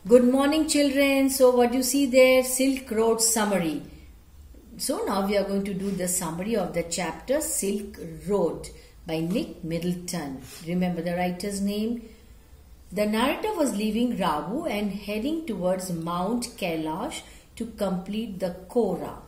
Good morning, children. So what you see there, Silk Road summary. So now we are going to do the summary of the chapter Silk Road by Nick Middleton. Remember the writer's name? The narrator was leaving Ravu and heading towards Mount Kailash to complete the Kora.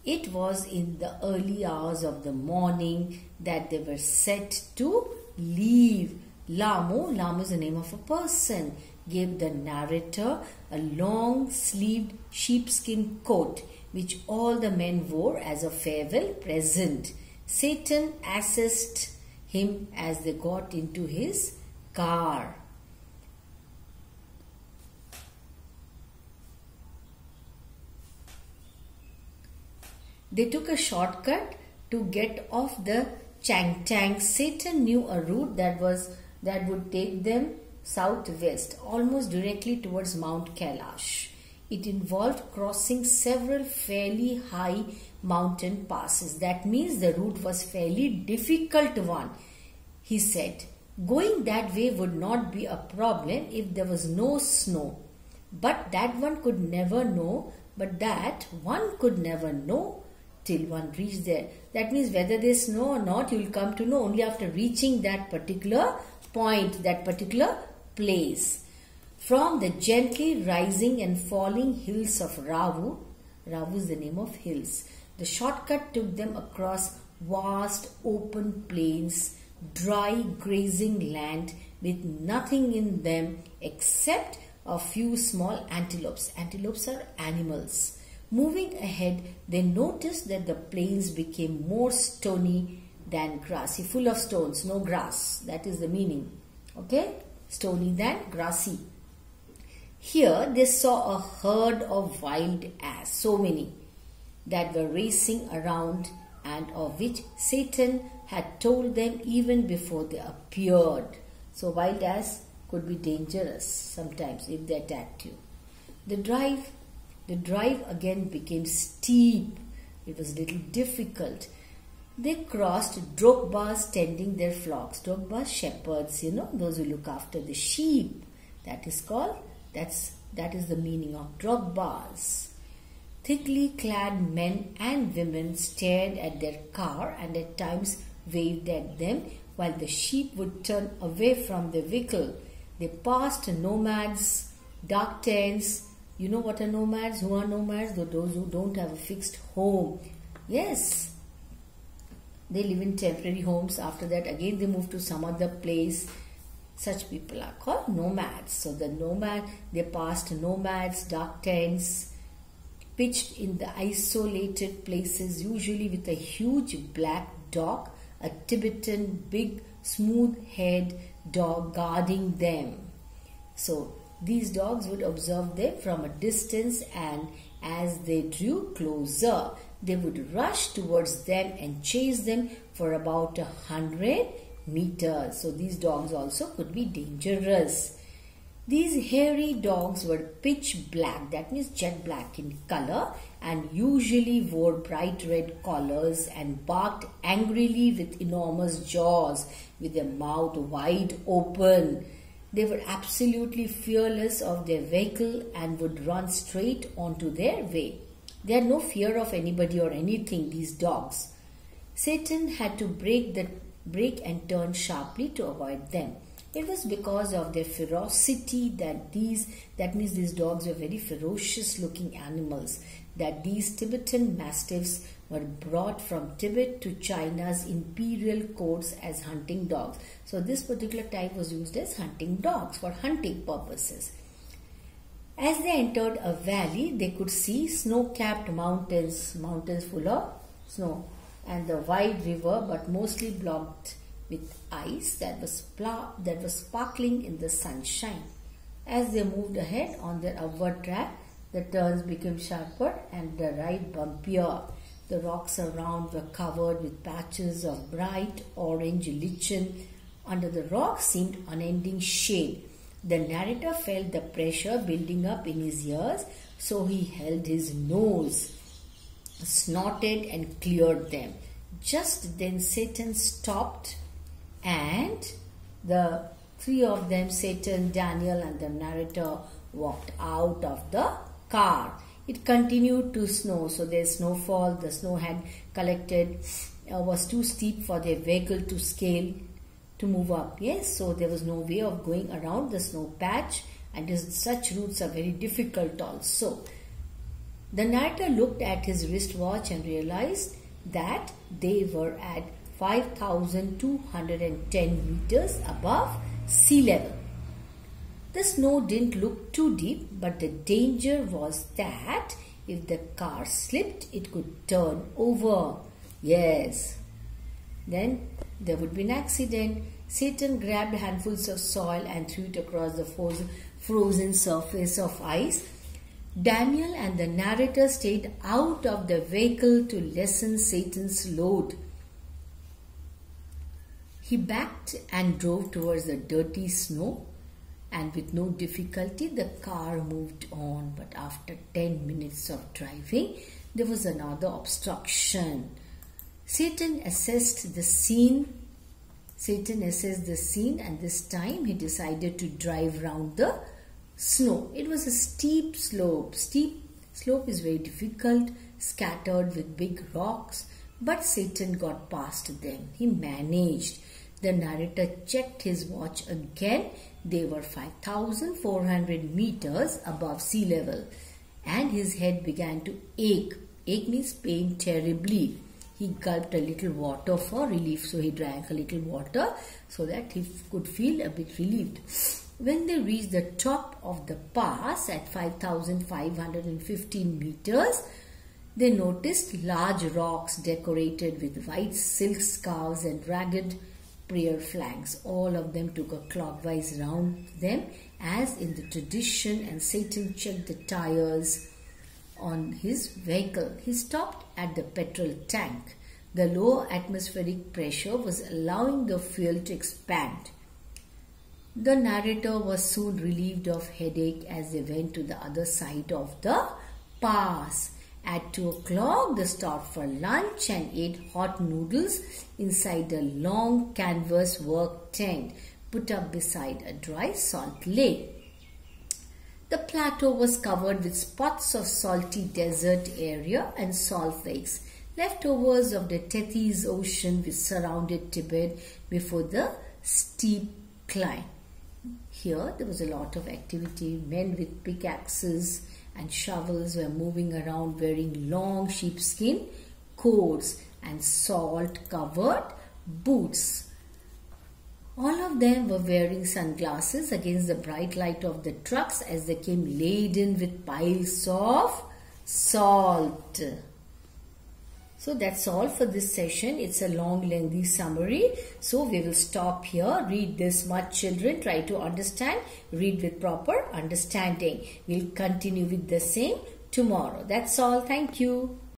It was in the early hours of the morning that they were set to leave. Lamu is the name of a person, gave the narrator a long-sleeved sheepskin coat which all the men wore as a farewell present. Satan assisted him as they got into his car. They took a shortcut to get off the Changtang. Satan knew a route that would take them southwest, almost directly towards Mount Kailash. It involved crossing several fairly high mountain passes. That means the route was fairly difficult one. He said, going that way would not be a problem if there was no snow. But that one could never know till one reached there. That means whether there's snow or not, you will come to know only after reaching that particular point, that particular place. From the gently rising and falling hills of Ravu is the name of hills, the shortcut took them across vast open plains, dry grazing land with nothing in them except a few small antelopes. Antelopes are animals. Moving ahead, they noticed that the plains became more stony than grassy, full of stones, no grass. That is the meaning. Okay? Stony than grassy. Here they saw a herd of wild ass, so many, that were racing around and of which Satan had told them even before they appeared. So wild ass could be dangerous sometimes if they attacked you. The drive again became steep. It was a little difficult. They crossed Drogbas tending their flocks. Drogbas, shepherds, those who look after the sheep. That is the meaning of Drogbas. Thickly clad men and women stared at their car and at times waved at them while the sheep would turn away from the vehicle. They passed nomads, dark tents. You know what are nomads? Who are nomads? Those who don't have a fixed home. Yes. They live in temporary homes. After that, again they move to some other place. Such people are called nomads. So they passed nomads, dark tents, pitched in the isolated places, usually with a huge black dog, a Tibetan big smooth-haired dog guarding them. So these dogs would observe them from a distance, and as they drew closer, they would rush towards them and chase them for about 100 meters. So these dogs also could be dangerous. These hairy dogs were pitch black, that means jet black in color, and usually wore bright red collars and barked angrily with enormous jaws, with their mouth wide open. They were absolutely fearless of their vehicle and would run straight onto their way. They had no fear of anybody or anything, these dogs. Satan had to brake and turn sharply to avoid them. It was because of their ferocity that means these dogs were very ferocious looking animals, that these Tibetan Mastiffs were brought from Tibet to China's imperial courts as hunting dogs. So this particular type was used as hunting dogs for hunting purposes. As they entered a valley, they could see snow-capped mountains full of snow, and the wide river, but mostly blocked with ice that was sparkling in the sunshine. As they moved ahead on their upward track, the turns became sharper and the ride bumpier. The rocks around were covered with patches of bright orange lichen. Under the rocks seemed unending shade. The narrator felt the pressure building up in his ears, so he held his nose, snorted and cleared them. Just then Satan stopped and the Three of them, Satan, Daniel and the narrator, walked out of the car. It continued to snow, so there's snowfall. The snow had collected, was too steep for their vehicle to scale, to move up. Yes, so there was no way of going around the snow patch, and such routes are very difficult also. The narrator looked at his wristwatch and realized that they were at 5,210 meters above sea level. The snow didn't look too deep, but the danger was that if the car slipped, it could turn over. Yes. Then there would be an accident. Satan grabbed handfuls of soil and threw it across the frozen surface of ice. Daniel and the narrator stayed out of the vehicle to lessen Satan's load. He backed and drove towards the dirty snow, and with no difficulty the car moved on. But after 10 minutes of driving, there was another obstruction. Satan assessed the scene, and this time he decided to drive round the snow. It was a steep slope. Steep slope is very difficult, scattered with big rocks, but Satan got past them. He managed. The narrator checked his watch again. They were 5,400 meters above sea level, and his head began to ache. Ache means pain terribly. He gulped a little water for relief, so he drank a little water so that he could feel a bit relieved. When they reached the top of the pass at 5,515 meters, they noticed large rocks decorated with white silk scarves and ragged prayer flags. All of them took a clockwise round them as in the tradition, and Satan checked the tires on his vehicle. He stopped at the petrol tank. The low atmospheric pressure was allowing the fuel to expand. The narrator was soon relieved of headache as they went to the other side of the pass. At 2 o'clock, they stopped for lunch and ate hot noodles inside a long canvas work tent put up beside a dry salt lake. The plateau was covered with spots of salty desert area and salt flakes, leftovers of the Tethys Ocean which surrounded Tibet before the steep climb. Here there was a lot of activity. Men with pickaxes and shovels were moving around wearing long sheepskin coats and salt-covered boots. All of them were wearing sunglasses against the bright light of the trucks as they came laden with piles of salt. So that's all for this session. It's a long, lengthy summary. So we will stop here. Read this much, children. Try to understand. Read with proper understanding. We'll continue with the same tomorrow. That's all. Thank you.